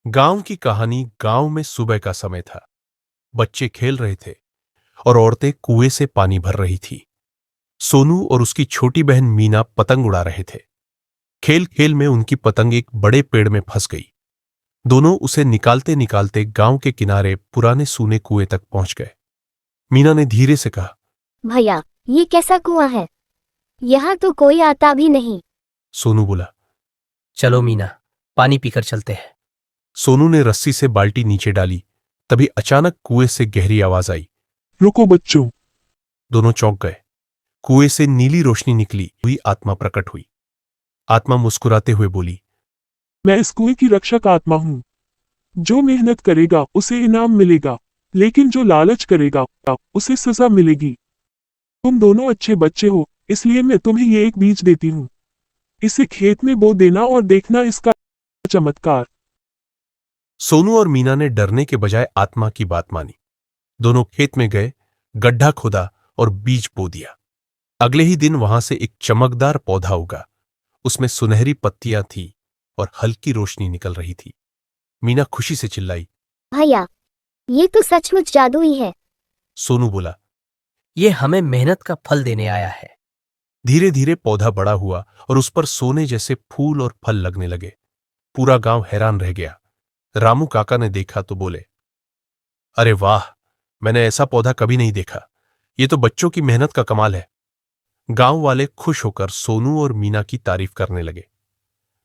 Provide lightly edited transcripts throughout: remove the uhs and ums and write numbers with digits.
गांव की कहानी। गांव में सुबह का समय था। बच्चे खेल रहे थे और औरतें कुएं से पानी भर रही थी। सोनू और उसकी छोटी बहन मीना पतंग उड़ा रहे थे। खेल खेल में उनकी पतंग एक बड़े पेड़ में फंस गई। दोनों उसे निकालते निकालते गांव के किनारे पुराने सूने कुएं तक पहुंच गए। मीना ने धीरे से कहा, भैया, ये कैसा कुआं है? यहाँ तो कोई आता भी नहीं। सोनू बोला। चलो मीना, पानी पीकर चलते हैं। सोनू ने रस्सी से बाल्टी नीचे डाली। तभी अचानक कुएं से गहरी आवाज आई, रुको बच्चों। दोनों चौंक गए। कुएं से नीली रोशनी निकली हुई आत्मा प्रकट हुई। आत्मा मुस्कुराते हुए बोली, मैं इस कुएं की रक्षक आत्मा हूँ। जो मेहनत करेगा उसे इनाम मिलेगा, लेकिन जो लालच करेगा उसे सजा मिलेगी। तुम दोनों अच्छे बच्चे हो, इसलिए मैं तुम्हें ये एक बीज देती हूँ। इसे खेत में बो देना और देखना इसका चमत्कार। सोनू और मीना ने डरने के बजाय आत्मा की बात मानी। दोनों खेत में गए, गड्ढा खोदा और बीज बो दिया। अगले ही दिन वहां से एक चमकदार पौधा उगा। उसमें सुनहरी पत्तियां थी और हल्की रोशनी निकल रही थी। मीना खुशी से चिल्लाई। भैया, ये तो सचमुच जादुई है। सोनू बोला। ये हमें मेहनत का फल देने आया है। धीरे धीरे पौधा बड़ा हुआ और उस पर सोने जैसे फूल और फल लगने लगे। पूरा गांव हैरान रह गया। रामू काका ने देखा तो बोले, अरे वाह, मैंने ऐसा पौधा कभी नहीं देखा। ये तो बच्चों की मेहनत का कमाल है। गांव वाले खुश होकर सोनू और मीना की तारीफ करने लगे।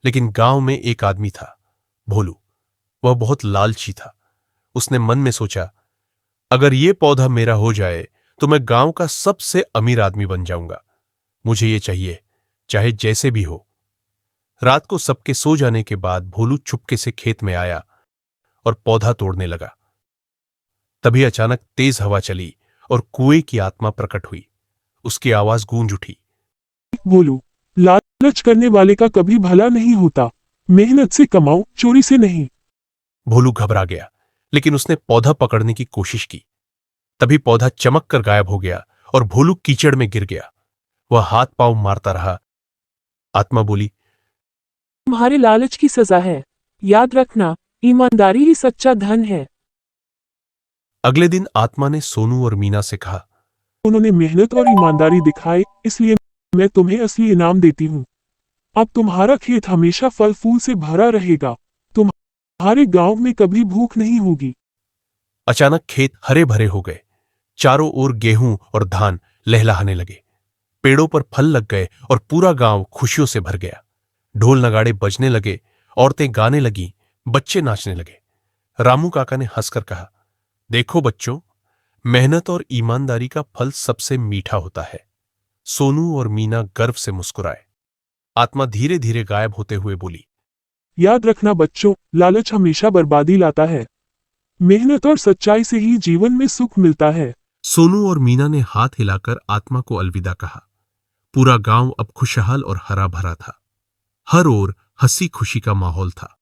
लेकिन गांव में एक आदमी था, भोलू। वह बहुत लालची था। उसने मन में सोचा, अगर ये पौधा मेरा हो जाए तो मैं गांव का सबसे अमीर आदमी बन जाऊंगा। मुझे ये चाहिए, चाहे जैसे भी हो। रात को सबके सो जाने के बाद भोलू चुपके से खेत में आया और पौधा तोड़ने लगा। तभी अचानक तेज हवा चली और कुएं की आत्मा प्रकट हुई। उसकी आवाज गूंज उठी, बोलो, लालच करने वाले का कभी भला नहीं होता। मेहनत से कमाओ, चोरी से नहीं। भोलू घबरा गया, लेकिन उसने पौधा पकड़ने की कोशिश की। तभी पौधा चमक कर गायब हो गया और भोलू कीचड़ में गिर गया। वह हाथ पांव मारता रहा। आत्मा बोली, तुम्हारे लालच की सजा है। याद रखना, ईमानदारी ही सच्चा धन है। अगले दिन आत्मा ने सोनू और मीना से कहा, उन्होंने मेहनत और ईमानदारी दिखाई, इसलिए मैं तुम्हें असली इनाम देती हूँ। अब तुम्हारा खेत हमेशा फल फूल से भरा रहेगा। तुम्हारे गांव में कभी भूख नहीं होगी। अचानक खेत हरे भरे हो गए। चारों ओर गेहूं और धान लहलहाने लगे। पेड़ों पर फल लग गए और पूरा गांव खुशियों से भर गया। ढोल नगाड़े बजने लगे, औरतें गाने लगीं, बच्चे नाचने लगे। रामू काका ने हंसकर कहा, देखो बच्चों, मेहनत और ईमानदारी का फल सबसे मीठा होता है। सोनू और मीना गर्व से मुस्कुराए। आत्मा धीरे धीरे गायब होते हुए बोली, याद रखना बच्चों, लालच हमेशा बर्बादी लाता है। मेहनत और सच्चाई से ही जीवन में सुख मिलता है। सोनू और मीना ने हाथ हिलाकर आत्मा को अलविदा कहा। पूरा गांव अब खुशहाल और हरा भरा था। हर ओर हंसी खुशी का माहौल था।